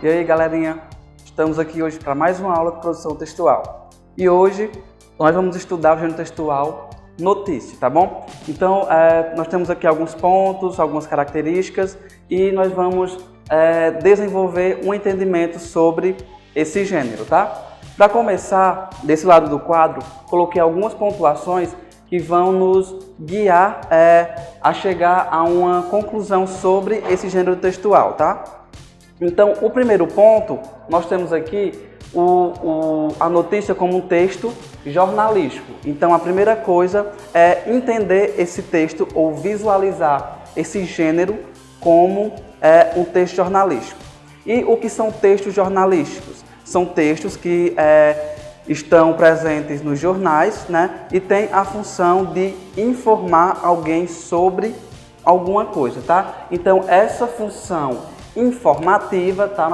E aí, galerinha, estamos aqui hoje para mais uma aula de produção textual. E hoje nós vamos estudar o gênero textual notícia, tá bom? Então, nós temos aqui alguns pontos, algumas características e nós vamos desenvolver um entendimento sobre esse gênero, tá? Para começar, desse lado do quadro, coloquei algumas pontuações que vão nos guiar a chegar a uma conclusão sobre esse gênero textual, tá? Então, o primeiro ponto, nós temos aqui a notícia como um texto jornalístico. Então, a primeira coisa é entender esse texto ou visualizar esse gênero como um texto jornalístico. E o que são textos jornalísticos? São textos que estão presentes nos jornais, né? E têm a função de informar alguém sobre alguma coisa, tá? Então, essa função informativa, tá?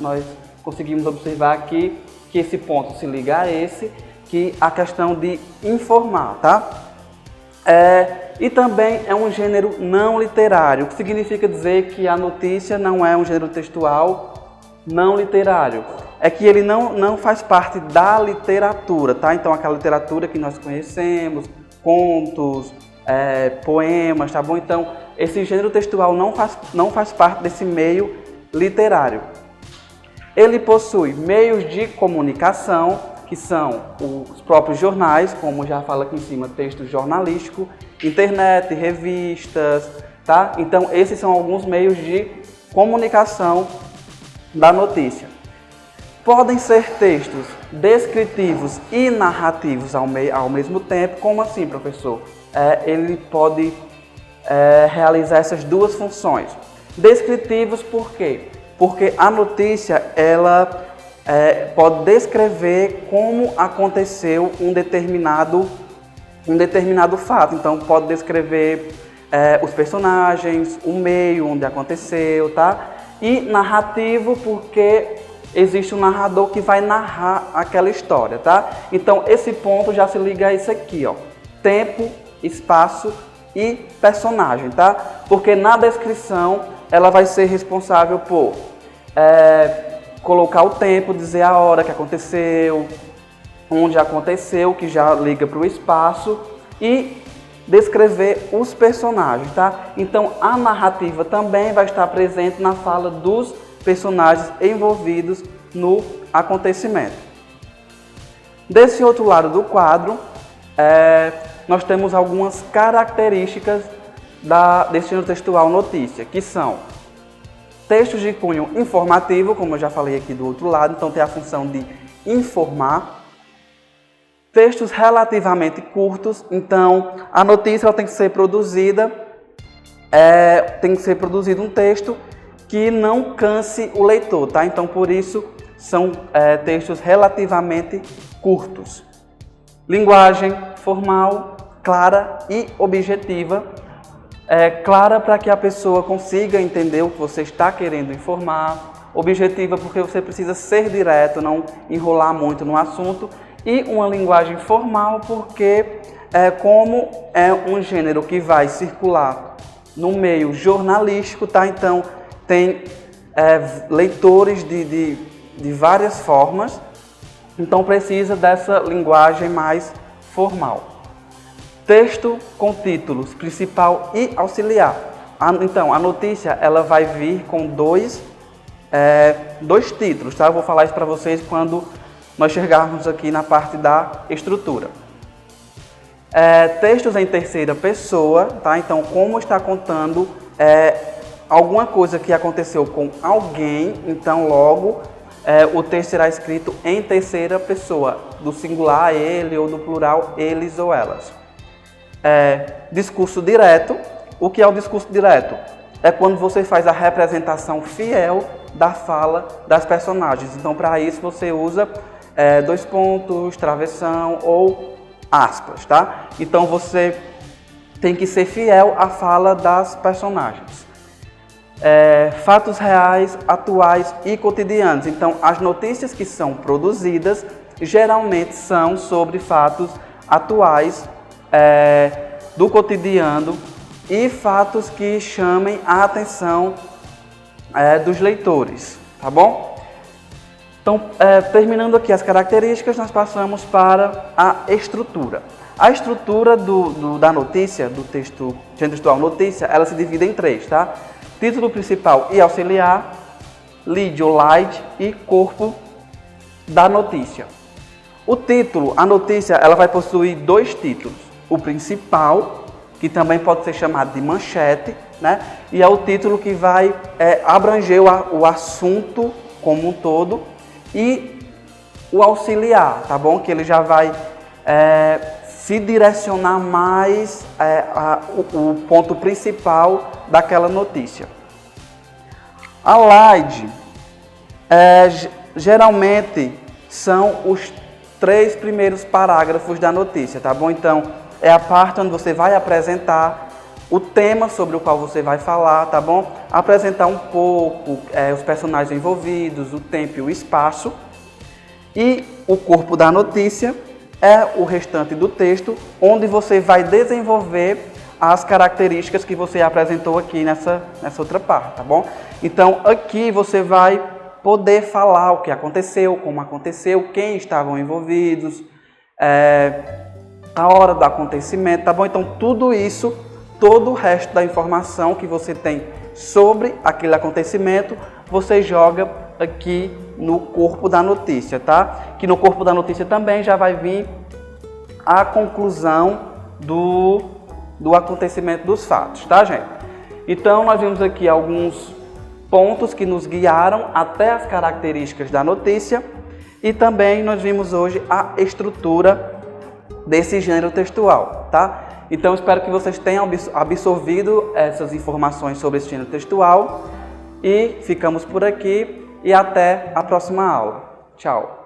Nós conseguimos observar aqui que esse ponto se liga a esse, que a questão de informar, tá? E também é um gênero não literário, o que significa dizer que a notícia não é um gênero textual não literário. É que ele não faz parte da literatura, tá? Então, aquela literatura que nós conhecemos, contos, poemas, tá bom? Então, esse gênero textual não faz parte desse meio literário. Ele possui meios de comunicação, que são os próprios jornais, como já fala aqui em cima, texto jornalístico, internet, revistas, tá? Então, esses são alguns meios de comunicação da notícia. Podem ser textos descritivos e narrativos ao mesmo tempo. Como assim, professor? Ele pode realizar essas duas funções. Descritivos por quê? Porque a notícia ela pode descrever como aconteceu um determinado fato. Então, pode descrever os personagens, o meio onde aconteceu, tá? E narrativo porque existe um narrador que vai narrar aquela história, tá? Então, esse ponto já se liga a isso aqui, ó. Tempo, espaço e personagem, tá? Porque na descrição ela vai ser responsável por colocar o tempo, dizer a hora que aconteceu, onde aconteceu, que já liga para o espaço, e descrever os personagens, tá? Então, a narrativa também vai estar presente na fala dos personagens envolvidos no acontecimento. Desse outro lado do quadro, nós temos algumas características desse gênero textual notícia, que são textos de cunho informativo, como eu já falei aqui do outro lado, então tem a função de informar. Textos relativamente curtos, então a notícia ela tem que ser produzida, um texto que não canse o leitor, tá? Então, por isso, são textos relativamente curtos. Linguagem formal, clara e objetiva. Clara para que a pessoa consiga entender o que você está querendo informar. Objetiva porque você precisa ser direto, não enrolar muito no assunto. E uma linguagem formal porque, como é um gênero que vai circular no meio jornalístico, tá? Então, tem leitores de várias formas, então precisa dessa linguagem mais formal. Texto com títulos principal e auxiliar. Então, a notícia ela vai vir com dois títulos, tá? Eu vou falar isso para vocês quando nós chegarmos aqui na parte da estrutura. Textos em terceira pessoa, tá? Então, como está contando alguma coisa que aconteceu com alguém, então logo o texto será escrito em terceira pessoa, do singular ele ou do plural eles ou elas. Discurso direto. O que é o discurso direto? É quando você faz a representação fiel da fala das personagens. Então, para isso você usa dois pontos, travessão ou aspas, tá? Então, você tem que ser fiel à fala das personagens. Fatos reais, atuais e cotidianos. Então, as notícias que são produzidas geralmente são sobre fatos atuais do cotidiano e fatos que chamem a atenção dos leitores, tá bom? Então, terminando aqui as características, nós passamos para a estrutura. A estrutura da notícia, do texto gênero textual notícia, ela se divide em três, tá? Título principal e auxiliar, lead ou slide e corpo da notícia. O título, a notícia, ela vai possuir dois títulos. O principal, que também pode ser chamado de manchete, né? E é o título que vai abranger o assunto como um todo. E o auxiliar, tá bom? Que ele já vai se direcionar mais o ponto principal daquela notícia. A slide, geralmente, são os 3 primeiros parágrafos da notícia, tá bom? Então, é a parte onde você vai apresentar o tema sobre o qual você vai falar, tá bom? Apresentar um pouco os personagens envolvidos, o tempo e o espaço. E o corpo da notícia é o restante do texto, onde você vai desenvolver as características que você apresentou aqui nessa outra parte, tá bom? Então, aqui você vai poder falar o que aconteceu, como aconteceu, quem estavam envolvidos, a hora do acontecimento, tá bom? Então, tudo isso, todo o resto da informação que você tem sobre aquele acontecimento, você joga aqui no corpo da notícia, tá? Que no corpo da notícia também já vai vir a conclusão do acontecimento dos fatos, tá, gente? Então, nós vimos aqui alguns pontos que nos guiaram até as características da notícia e também nós vimos hoje a estrutura desse gênero textual, tá? Então, espero que vocês tenham absorvido essas informações sobre esse gênero textual e ficamos por aqui e até a próxima aula. Tchau!